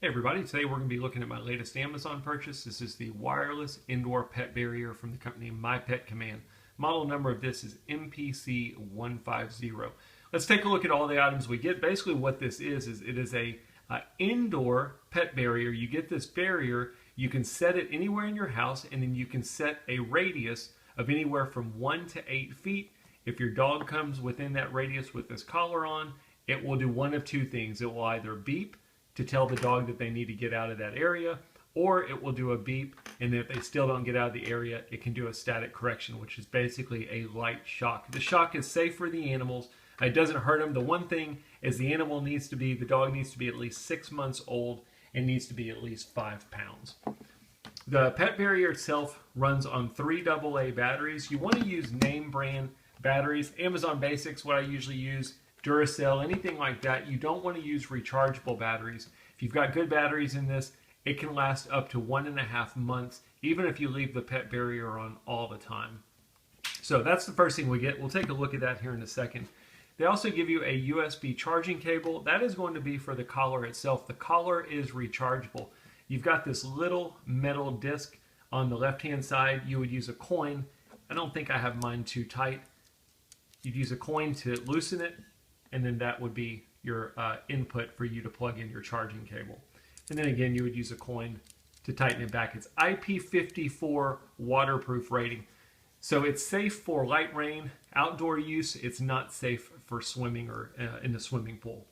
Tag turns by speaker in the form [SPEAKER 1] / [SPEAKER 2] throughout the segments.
[SPEAKER 1] Hey everybody, today we're going to be looking at my latest Amazon purchase. This is the wireless indoor pet barrier from the company Pet Command. Model number of this is MPC150. Let's take a look at all the items we get. Basically what this is it is a indoor pet barrier. You get this barrier, you can set it anywhere in your house, and then you can set a radius of anywhere from 1 to 8 feet. If your dog comes within that radius with this collar on, it will do one of two things. It will either beep to tell the dog that they need to get out of that area, or it will do a beep, and if they still don't get out of the area, it can do a static correction, which is basically a light shock. The shock is safe for the animals. It doesn't hurt them. The one thing is the dog needs to be at least 6 months old and needs to be at least 5 pounds. The pet barrier itself runs on 3 AA batteries. You want to use name brand batteries. Amazon Basics, what I usually use, Duracell, anything like that. You don't want to use rechargeable batteries. If you've got good batteries in this, it can last up to 1.5 months, even if you leave the pet barrier on all the time. So that's the first thing we get. We'll take a look at that here in a second. They also give you a USB charging cable. That is going to be for the collar itself. The collar is rechargeable. You've got this little metal disc on the left-hand side. You would use a coin. I don't think I have mine too tight. You'd use a coin to loosen it, and then that would be your input for you to plug in your charging cable. And then again, you would use a coin to tighten it back. It's IP54 waterproof rating. So it's safe for light rain, outdoor use. It's not safe for swimming or in the swimming pool.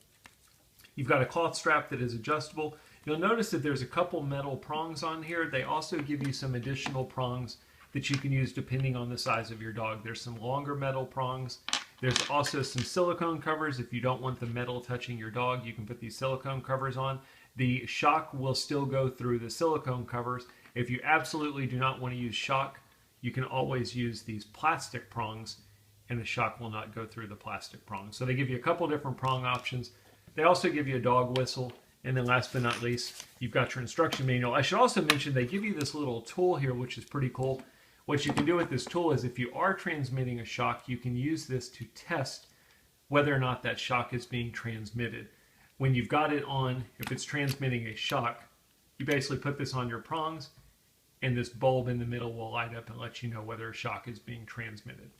[SPEAKER 1] You've got a cloth strap that is adjustable. You'll notice that there's a couple metal prongs on here. They also give you some additional prongs that you can use depending on the size of your dog. There's some longer metal prongs. There's also some silicone covers. If you don't want the metal touching your dog, you can put these silicone covers on. The shock will still go through the silicone covers. If you absolutely do not want to use shock, you can always use these plastic prongs, and the shock will not go through the plastic prongs. So they give you a couple different prong options. They also give you a dog whistle. And then last but not least, you've got your instruction manual. I should also mention they give you this little tool here, which is pretty cool. What you can do with this tool is if you are transmitting a shock, you can use this to test whether or not that shock is being transmitted. When you've got it on, if it's transmitting a shock, you basically put this on your prongs, and this bulb in the middle will light up and let you know whether a shock is being transmitted.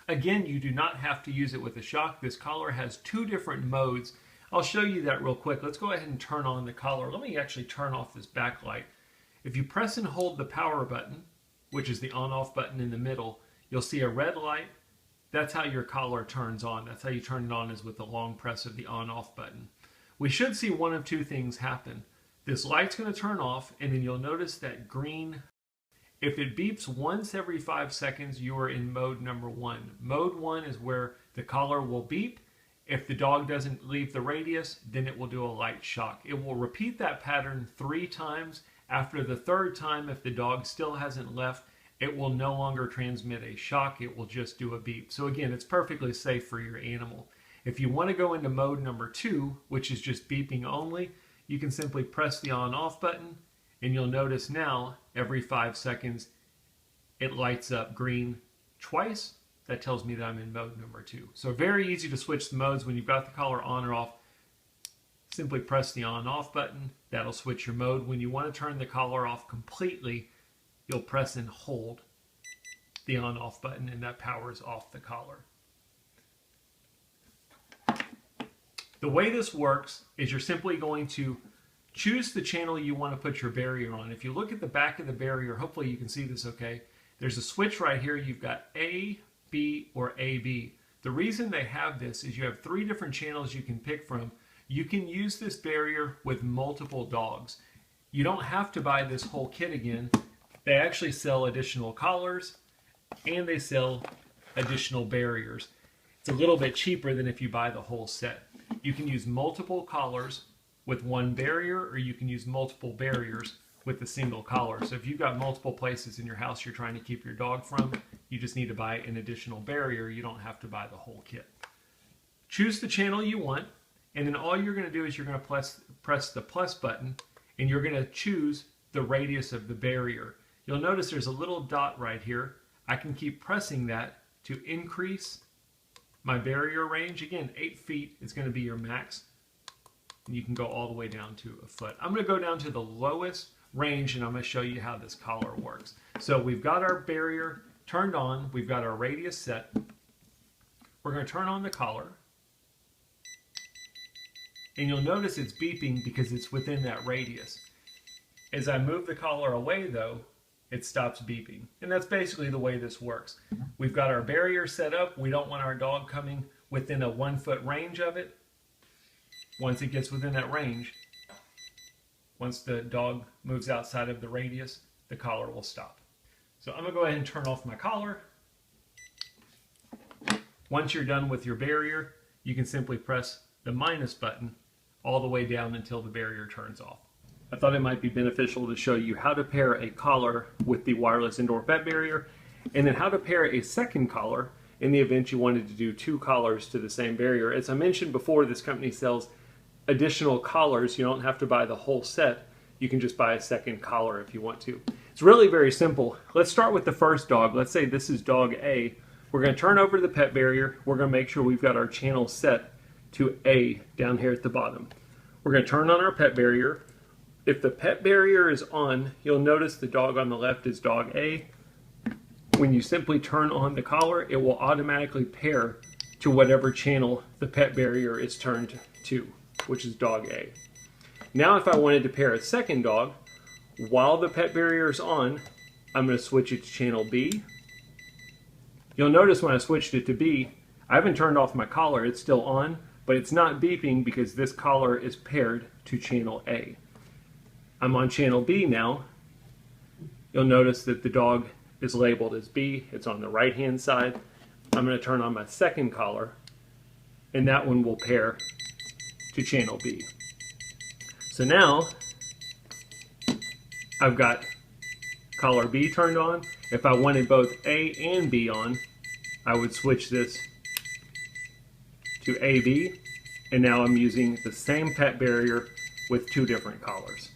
[SPEAKER 1] Again, you do not have to use it with a shock. This collar has 2 different modes. I'll show you that real quick. Let's go ahead and turn on the collar. Let me actually turn off this backlight. If you press and hold the power button, which is the on-off button in the middle, you'll see a red light. That's how your collar turns on. That's how you turn it on, is with the long press of the on-off button. We should see one of 2 things happen. This light's going to turn off, and then you'll notice that green. If it beeps once every 5 seconds, you are in mode number 1. Mode 1 is where the collar will beep. If the dog doesn't leave the radius, then it will do a light shock. It will repeat that pattern 3 times. After the 3rd time, if the dog still hasn't left, it will no longer transmit a shock. It will just do a beep. So again, it's perfectly safe for your animal. If you want to go into mode number 2, which is just beeping only, you can simply press the on-off button, and you'll notice now every 5 seconds it lights up green twice. That tells me that I'm in mode number 2. So very easy to switch the modes when you've got the collar on or off. Simply press the on-off button. That'll switch your mode. When you want to turn the collar off completely, you'll press and hold the on-off button, and that powers off the collar. The way this works is you're simply going to choose the channel you want to put your barrier on. If you look at the back of the barrier, hopefully you can see this okay. There's a switch right here. You've got A, B, or AB. The reason they have this is you have 3 different channels you can pick from. You can use this barrier with multiple dogs. You don't have to buy this whole kit again. They actually sell additional collars, and they sell additional barriers. It's a little bit cheaper than if you buy the whole set. You can use multiple collars with 1 barrier, or you can use multiple barriers with a single collar. So if you've got multiple places in your house you're trying to keep your dog from, you just need to buy an additional barrier. You don't have to buy the whole kit. Choose the channel you want, and then all you're going to do is you're going to press the plus button, and you're going to choose the radius of the barrier. You'll notice there's a little dot right here. I can keep pressing that to increase my barrier range. Again, 8 feet is going to be your max. You can go all the way down to a foot. I'm going to go down to the lowest range, and I'm going to show you how this collar works. So we've got our barrier turned on. We've got our radius set. We're going to turn on the collar. And you'll notice it's beeping because it's within that radius. As I move the collar away, though, it stops beeping. And that's basically the way this works. We've got our barrier set up. We don't want our dog coming within a 1 foot range of it. Once it gets within that range, once the dog moves outside of the radius, the collar will stop. So I'm going to go ahead and turn off my collar. Once you're done with your barrier, you can simply press the minus button all the way down until the barrier turns off. I thought it might be beneficial to show you how to pair a collar with the wireless indoor pet barrier, and then how to pair a second collar in the event you wanted to do 2 collars to the same barrier. As I mentioned before, this company sells additional collars. You don't have to buy the whole set. You can just buy a second collar if you want to. It's really very simple. Let's start with the first dog. Let's say this is dog A. We're going to turn over the pet barrier. We're going to make sure we've got our channel set to A down here at the bottom. We're going to turn on our pet barrier. If the pet barrier is on, you'll notice the dog on the left is dog A. When you simply turn on the collar, it will automatically pair to whatever channel the pet barrier is turned to, which is dog A. Now if I wanted to pair a second dog, while the pet barrier is on, I'm going to switch it to channel B. You'll notice when I switched it to B, I haven't turned off my collar, it's still on, but it's not beeping because this collar is paired to channel A. I'm on channel B now. You'll notice that the dog is labeled as B. It's on the right hand side. I'm going to turn on my second collar, and that one will pair to channel B. So now I've got collar B turned on. If I wanted both A and B on, I would switch this to AB, and now I'm using the same pet barrier with 2 different collars.